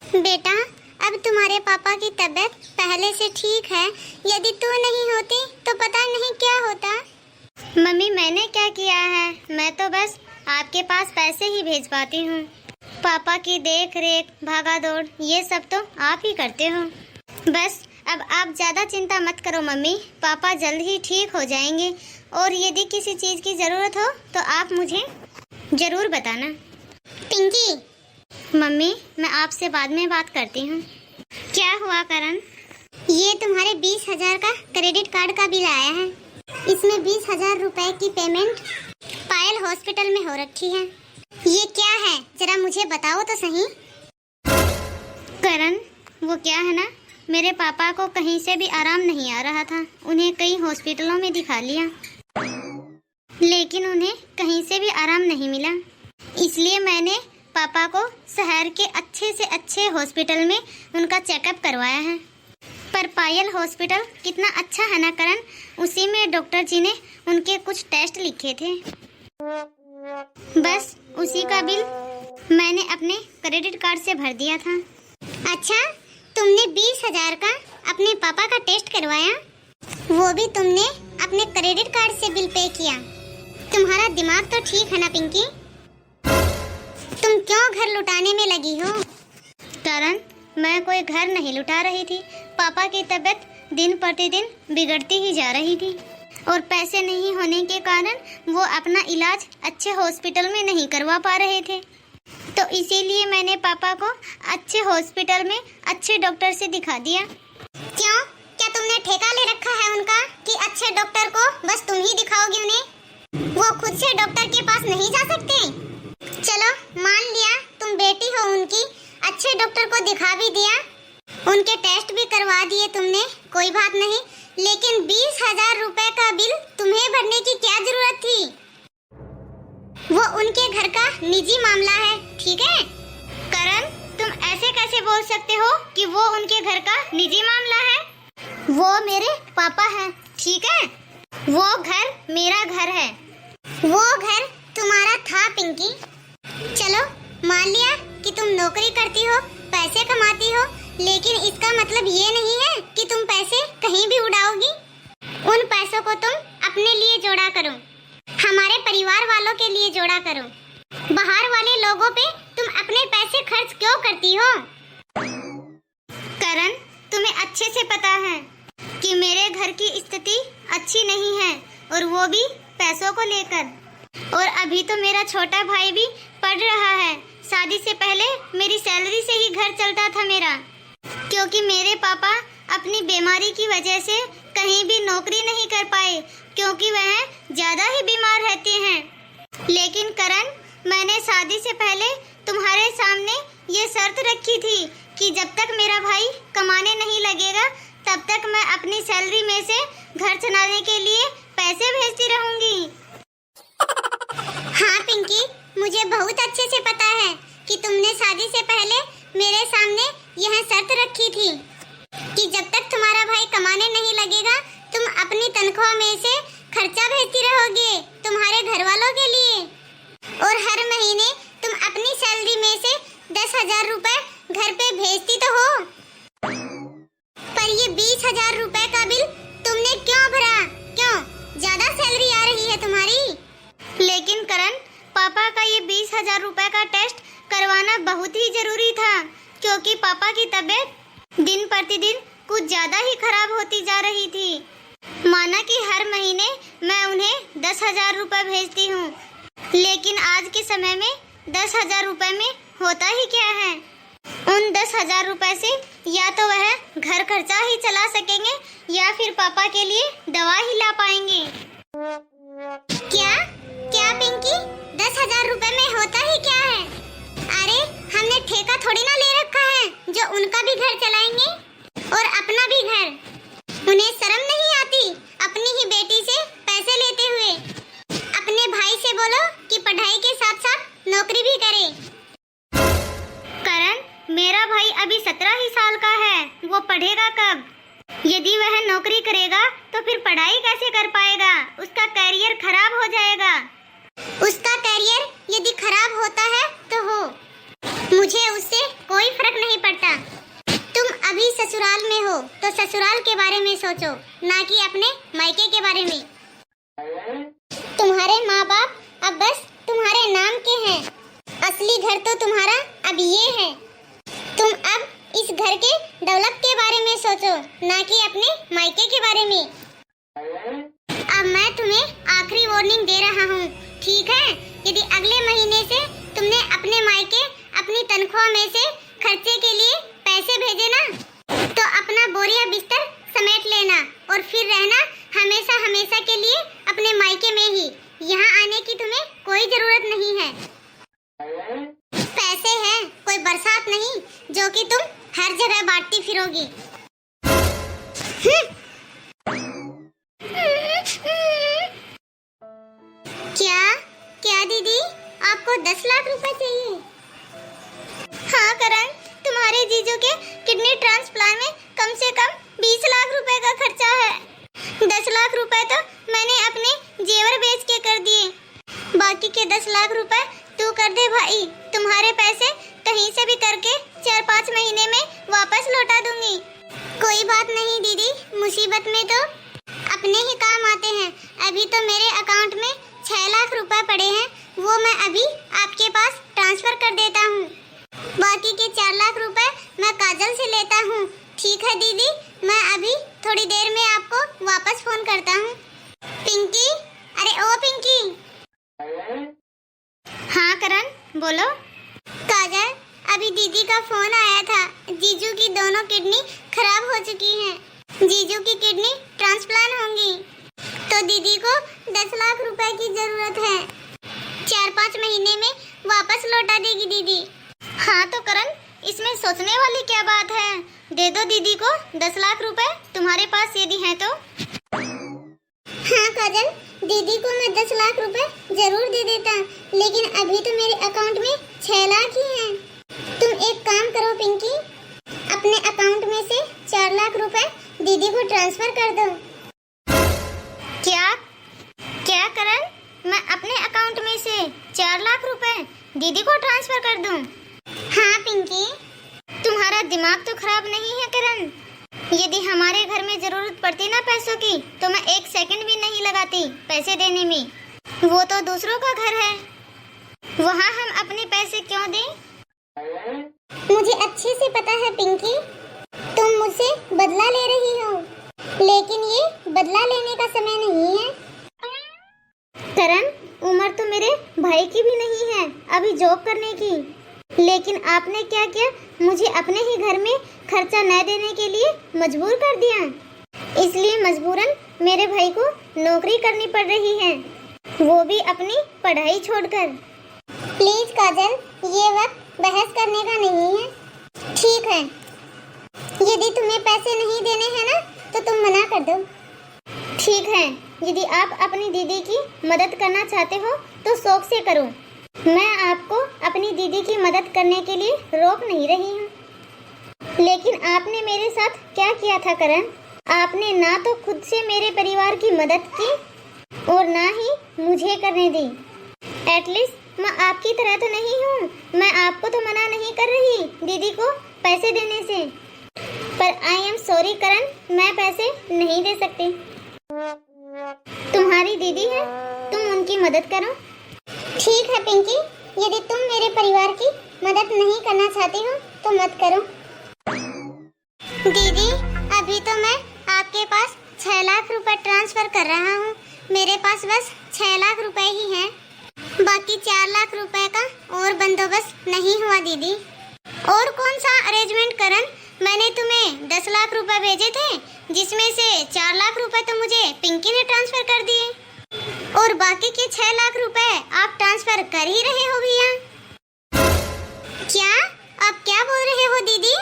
बेटा, अब तुम्हारे पापा की तबीयत पहले से ठीक है। यदि तू नहीं होती तो पता नहीं क्या होता। मम्मी, मैंने क्या किया है? मैं तो बस आपके पास पैसे ही भेज पाती हूँ। पापा की देख रेख, भागा दौड़, ये सब तो आप ही करते हो। बस अब आप ज़्यादा चिंता मत करो मम्मी, पापा जल्द ही ठीक हो जाएंगे। और यदि किसी चीज़ की ज़रूरत हो तो आप मुझे ज़रूर बताना। पिंकी, मम्मी, मैं आपसे बाद में बात करती हूँ। क्या हुआ करण? ये तुम्हारे 20,000 का क्रेडिट कार्ड का बिल आया है। इसमें 20,000 रुपए की पेमेंट पायल हॉस्पिटल में हो रखी है। ये क्या है, जरा मुझे बताओ तो सही। करण, वो क्या है ना, मेरे पापा को कहीं से भी आराम नहीं आ रहा था। उन्हें कई हॉस्पिटलों में दिखा लिया, लेकिन उन्हें कहीं से भी आराम नहीं मिला। इसलिए मैंने पापा को शहर के अच्छे से अच्छे हॉस्पिटल में उनका चेकअप करवाया है। पर पायल हॉस्पिटल कितना अच्छा है ना करण, उसी में डॉक्टर जी ने उनके कुछ टेस्ट लिखे थे। बस उसी का बिल मैंने अपने क्रेडिट कार्ड से भर दिया था। अच्छा, तुमने 20,000 का अपने पापा का टेस्ट करवाया, वो भी तुमने अपने क्रेडिट कार्ड से बिल पे किया। तुम्हारा दिमाग तो ठीक है ना पिंकी? तुम क्यों घर लुटाने में लगी हो? करण, मैं कोई घर नहीं लुटा रही थी। पापा की तबीयत दिन प्रतिदिन बिगड़ती ही जा रही थी और पैसे नहीं होने के कारण वो अपना इलाज अच्छे हॉस्पिटल में नहीं करवा पा रहे थे। तो इसीलिए मैंने पापा को अच्छे हॉस्पिटल में अच्छे डॉक्टर से दिखा दिया। क्यों? क्या तुमने ठेका ले रखा है उनका कि अच्छे डॉक्टर को बस तुम ही दिखाओगी उन्हें? वो खुद से डॉक्टर के पास नहीं जा सकते? चलो, मान लिया तुम बेटी हो उनकी, अच्छे डॉक्टर को दिखा भी दिया, उनके टेस्ट भी करवा दिए तुमने, कोई बात नहीं। लेकिन 20,000 रुपए का बिल तुम्हें भरने की क्या जरूरत थी? वो उनके घर का निजी मामला है, ठीक है? करण, तुम ऐसे कैसे बोल सकते हो कि वो उनके घर का निजी मामला है? वो मेरे पापा हैं, ठीक है? वो घर मेरा घर है। वो घर तुम्हारा था पिंकी। चलो, मान लिया कि तुम नौकरी करती हो, पैसे कमाती हो, लेकिन इसका मतलब ये नहीं है कि तुम पैसे कहीं भी उड़ाओगी। उन पैसों को तुम अपने लिए जोड़ा करो, हमारे परिवार वालों के लिए जोड़ा करो। बाहर वाले लोगों पे तुम अपने पैसे खर्च क्यों करती हो? करण, तुम्हें अच्छे से पता है कि मेरे घर की स्थिति अच्छी नहीं है, और वो भी पैसों को लेकर। और अभी तो मेरा छोटा भाई भी पढ़ रहा है। शादी से पहले मेरी सैलरी से ही घर चलता था मेरा, क्योंकि मेरे पापा अपनी बीमारी की वजह से कहीं भी नौकरी नहीं कर पाए, क्योंकि वह ज़्यादा ही बीमार रहते हैं। लेकिन करण, मैंने शादी से पहले तुम्हारे सामने ये शर्त रखी थी कि जब तक मेरा भाई कमाने नहीं लगेगा तब तक मैं अपनी सैलरी में से घर चलाने के लिए पैसे भेजती रहूंगी। हाँ पिंकी, मुझे बहुत अच्छे से पता है कि तुमने शादी से पहले मेरे सामने यह शर्त रखी थी कि जब तक तुम्हारा भाई कमाने नहीं लगेगा तुम अपनी तनख्वाह में से खर्चा भेजती रहोगे तुम्हारे घर वालों के लिए, और हर महीने तुम अपनी सैलरी में से 10,000 रुपए घर पे भेजती तो हो। पर ये 20,000 रुपए का बिल तुमने क्यों भरा? क्यों? ज्यादा सैलरी आ रही है तुम्हारी। लेकिन करण, पापा का ये 20,000 रुपए का टेस्ट करवाना बहुत ही जरूरी था, क्योंकि पापा की तबीयत दिन प्रतिदिन कुछ ज्यादा ही खराब होती जा रही थी। माना कि हर महीने मैं उन्हें 10,000 रुपए भेजती हूँ, लेकिन आज के समय में 10,000 रुपए में होता ही क्या है? उन 10,000 रुपए से या तो वह घर खर्चा ही चला सकेंगे या फिर पापा के लिए दवा ही ला पाएंगे। क्या क्या पिंकी, 10,000 रुपए में होता ही क्या है? अरे, हमने ठेका थोड़ी ना ले रखा है जो उनका भी घर चलाएंगे और अपना भी घर। उन्हें शर्म नहीं आती अपनी ही बेटी से पैसे लेते हुए? अपने भाई से बोलो कि पढ़ाई के साथ साथ नौकरी भी करे। करण, मेरा भाई अभी 17 ही साल का है, वो पढ़ेगा कब? यदि वह नौकरी करेगा तो फिर पढ़ाई कैसे कर पाएगा? उसका करियर खराब हो जाएगा। उसका करियर यदि खराब होता है तो हो, मुझे उससे कोई फर्क नहीं पड़ता। तो ससुराल के बारे में सोचो, ना कि अपने मायके के बारे में। तुम्हारे माँ बाप अब बस तुम्हारे नाम के हैं, असली घर तो तुम्हारा अब ये है। तुम अब इस घर के दौलत के बारे में सोचो, ना कि अपने मायके के बारे में। अब मैं तुम्हें आखिरी वार्निंग दे रहा हूँ, ठीक है? यदि अगले महीने से तुमने अपने मायके अपनी तनख्वाह में से खर्चे के लिए पैसे भेजे ना, तो अपना बोरिया बिस्तर समेट लेना और फिर रहना हमेशा हमेशा के लिए अपने मायके में ही। यहाँ आने की तुम्हें कोई जरूरत नहीं है। पैसे हैं, कोई बरसात नहीं जो कि तुम हर जगह बांटती फिरोगी। क्या क्या दीदी, आपको 10 लाख रुपए चाहिए? हाँ करण, तुम्हारे जीजू के किडनी ट्रांसप्लांट में कम से कम 20 लाख रुपए का खर्चा है। 10 लाख रुपए तो मैंने अपने जेवर बेच के कर दिए, बाकी के 10 लाख रुपए तू कर दे भाई। तुम्हारे पैसे कहीं से भी करके 4-5 महीने में वापस लौटा दूंगी। कोई बात नहीं दीदी, मुसीबत में तो अपने ही काम आते हैं। अभी तो मेरे अकाउंट में 6 लाख रुपए पड़े हैं, वो मैं अभी आपके पास ट्रांसफर कर देता हूँ। बाकी के 4 लाख रुपए मैं काजल से लेता हूँ। ठीक है दीदी, मैं अभी थोड़ी देर में आपको वापस फोन करता हूँ। पिंकी, अरे ओ पिंकी। हाँ करण, बोलो। काजल, अभी दीदी का फोन आया था, जीजू की दोनों किडनी खराब हो चुकी हैं। जीजू की किडनी ट्रांसप्लांट होंगी, तो दीदी को 10 लाख रुपए की जरूरत है। 4-5 महीने में वापस लौटा देगी दीदी। हाँ तो करण, इसमें सोचने वाली क्या बात है? दे दो दीदी को 10 लाख रुपए, तुम्हारे पास यदि है तो। हाँ काजल, दीदी को मैं 10 लाख रुपए जरूर दे देता, लेकिन अभी तो मेरे अकाउंट में 6 लाख ही हैं। तुम एक काम करो पिंकी, अपने अकाउंट में से 4 लाख रुपए दीदी को ट्रांसफर कर दो। क्या क्या करण, मैं अपने अकाउंट में से 4 लाख रुपए दीदी को ट्रांसफर कर दूं? हाँ पिंकी। तुम्हारा दिमाग तो खराब नहीं है करण? यदि हमारे घर में जरूरत पड़ती ना पैसों की, तो मैं 1 सेकंड भी नहीं लगाती पैसे देने में। वो तो दूसरों का घर है, वहाँ हम अपने पैसे क्यों दें? मुझे अच्छे से पता है पिंकी, तुम मुझसे बदला ले रही हो, लेकिन ये बदला लेने का समय नहीं है। करण, उम्र तो मेरे भाई की भी नहीं है अभी जॉब करने की, लेकिन आपने क्या किया, मुझे अपने ही घर में खर्चा न देने के लिए मजबूर कर दिया। इसलिए मजबूरन मेरे भाई को नौकरी करनी पड़ रही है, वो भी अपनी पढ़ाई छोड़कर। प्लीज काजल, ये वक्त बहस करने का नहीं है, ठीक है? यदि तुम्हें पैसे नहीं देने हैं ना, तो तुम मना कर दो। ठीक है, यदि आप अपनी दीदी की मदद करना चाहते हो तो शौक से करो। मैं आपको अपनी दीदी की मदद करने के लिए रोक नहीं रही हूँ। लेकिन आपने मेरे साथ क्या किया था करण? आपने ना तो खुद से मेरे परिवार की मदद की और ना ही मुझे करने दी। एटलीस्ट मैं आपकी तरह तो नहीं हूँ, मैं आपको तो मना नहीं कर रही दीदी को पैसे देने से, पर आई एम सॉरी करण, मैं पैसे नहीं दे सकती। तुम्हारी दीदी है, तुम उनकी मदद करो। ठीक है पिंकी, यदि तुम मेरे परिवार की मदद नहीं करना चाहती हो तो मत करो। दीदी, अभी तो मैं आपके पास 6 लाख रुपए ट्रांसफर कर रहा हूँ। मेरे पास बस 6 लाख रुपए ही हैं, बाकी 4 लाख रुपए का और बंदोबस्त नहीं हुआ दीदी। और कौन सा अरेंजमेंट करण? मैंने तुम्हें 10 लाख रुपए भेजे थे, जिसमें से 4 लाख रुपए तो मुझे पिंकी ने ट्रांसफर कर दिए, और बाकी के 6 लाख रुपए आप ट्रांसफर कर ही रहे हो भैया। क्या आप क्या बोल रहे हो दीदी?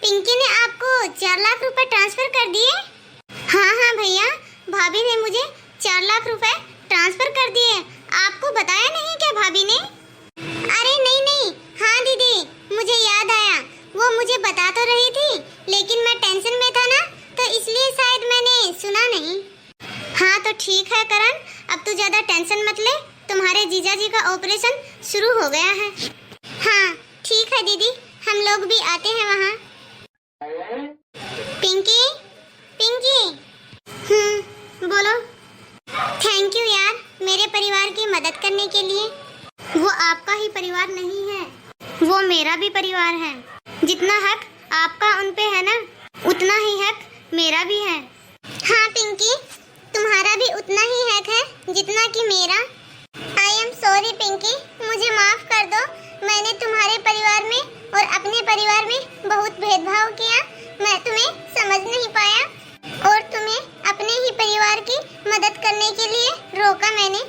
पिंकी ने आपको 4 लाख रुपए ट्रांसफर कर दिए? हाँ हाँ भैया, भाभी ने मुझे 4 लाख रुपए ट्रांसफर कर दिए। आपको बताया नहीं क्या भाभी ने? अरे नहीं नहीं, हाँ दीदी, मुझे याद आया, वो मुझे बता तो रही थी, लेकिन मैं टेंशन में था ना, तो इसलिए शायद मैंने सुना नहीं। हाँ तो ठीक है करण, अब तू ज्यादा टेंशन मत ले, तुम्हारे जीजा जी का ऑपरेशन शुरू हो गया है। हाँ ठीक है दीदी, हम लोग भी आते हैं वहाँ। पिंकी, मदद करने के लिए। वो आपका ही परिवार नहीं है, वो मेरा भी परिवार है। जितना हक आपका उन पे है ना, उतना ही हक मेरा भी है। हाँ पिंकी, तुम्हारा भी उतना ही हक है जितना कि मेरा। आई एम सॉरी पिंकी, मुझे माफ कर दो। मैंने तुम्हारे परिवार में और अपने परिवार में बहुत भेदभाव किया। मैं तुम्हें समझ नहीं पाया और तुम्हें अपने ही परिवार की मदद करने के लिए रोका मैंने।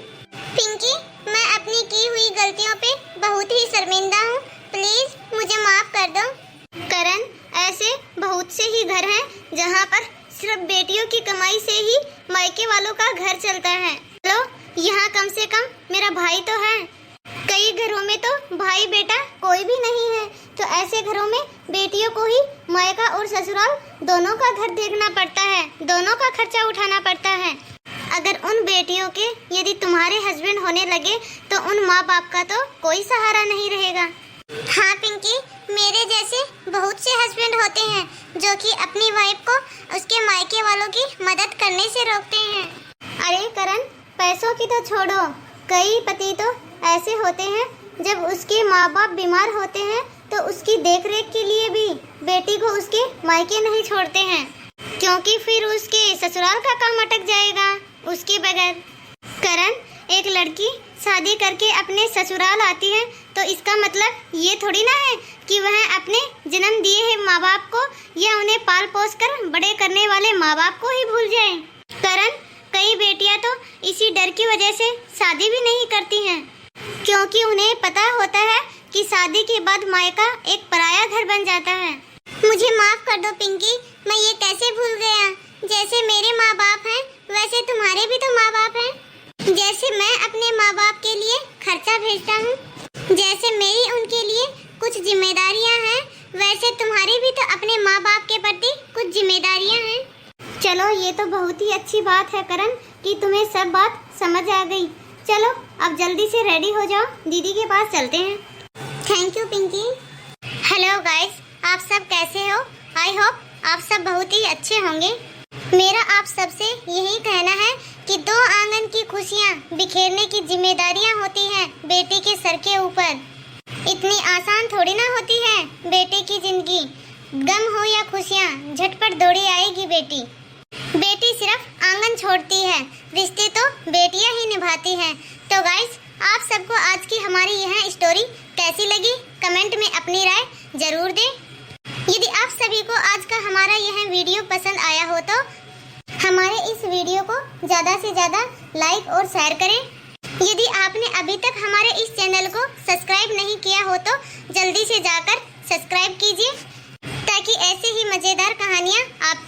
पिंकी, मैं अपनी की हुई गलतियों पे बहुत ही शर्मिंदा हूँ। प्लीज मुझे माफ कर दो। करण, ऐसे बहुत से ही घर हैं जहाँ पर सिर्फ बेटियों की कमाई से ही मायके वालों का घर चलता है। चलो, यहाँ कम से कम मेरा भाई तो है। कई घरों में तो भाई बेटा कोई भी नहीं है, तो ऐसे घरों में बेटियों को ही मायका और ससुराल दोनों का घर देखना पड़ता है, दोनों का खर्चा उठाना पड़ता है। अगर उन बेटियों के यदि तुम्हारे हस्बैंड होने लगे तो उन माँ बाप का तो कोई सहारा नहीं रहेगा। हाँ पिंकी, मेरे जैसे बहुत से हस्बैंड होते हैं जो कि अपनी वाइफ को उसके मायके वालों की मदद करने से रोकते हैं। अरे करण, पैसों की तो छोड़ो, कई पति तो ऐसे होते हैं जब उसके माँ बाप बीमार होते हैं तो उसकी देखरेख के लिए भी बेटी को उसके मायके नहीं छोड़ते हैं, क्योंकि फिर उसके ससुराल का काम अटक जाएगा उसके बगैर। करण, एक लड़की शादी करके अपने ससुराल आती है तो इसका मतलब ये थोड़ी ना है कि वह अपने जन्म दिए हैं माँ बाप को या उन्हें पाल पोस कर बड़े करने वाले माँ बाप को ही भूल जाए। करण, कई बेटियां तो इसी डर की वजह से शादी भी नहीं करती हैं, क्योंकि उन्हें पता होता है कि शादी के बाद मायका एक पराया घर बन जाता है। मुझे माफ कर दो पिंकी, मैं ये कैसे भूल गया। जैसे मेरे माँ बाप हैं वैसे तुम्हारे भी तो माँ बाप हैं। जैसे मैं अपने माँ बाप के लिए खर्चा भेजता हूँ, जैसे मेरी उनके लिए कुछ जिम्मेदारियाँ हैं, वैसे तुम्हारी भी तो अपने माँ बाप के प्रति कुछ जिम्मेदारियाँ हैं। चलो, ये तो बहुत ही अच्छी बात है करण कि तुम्हें सब बात समझ आ गई। चलो अब जल्दी से रेडी हो जाओ, दीदी के पास चलते हैं। Thank you Pinky. Hello guys, आप सब कैसे हो? आई होप आप सब बहुत ही अच्छे होंगे। मेरा आप सबसे यही कहना है कि दो आंगन की खुशियाँ बिखेरने की जिम्मेदारियाँ होती हैं बेटे के सर के ऊपर। इतनी आसान थोड़ी ना होती है बेटे की जिंदगी। गम हो या खुशियाँ, झटपट दौड़ी आएगी बेटी। बेटी सिर्फ आंगन छोड़ती है, रिश्ते तो बेटियां ही निभाती हैं। तो गाइस, आप सबको आज की हमारी यह स्टोरी कैसी लगी कमेंट में अपनी राय जरूर दें। यदि आप सभी को आज का हमारा यह वीडियो पसंद आया हो तो हमारे इस वीडियो को ज़्यादा से ज़्यादा लाइक और शेयर करें। यदि आपने अभी तक हमारे इस चैनल को सब्सक्राइब नहीं किया हो तो जल्दी से जाकर सब्सक्राइब कीजिए, ताकि ऐसे ही मज़ेदार कहानियाँ आप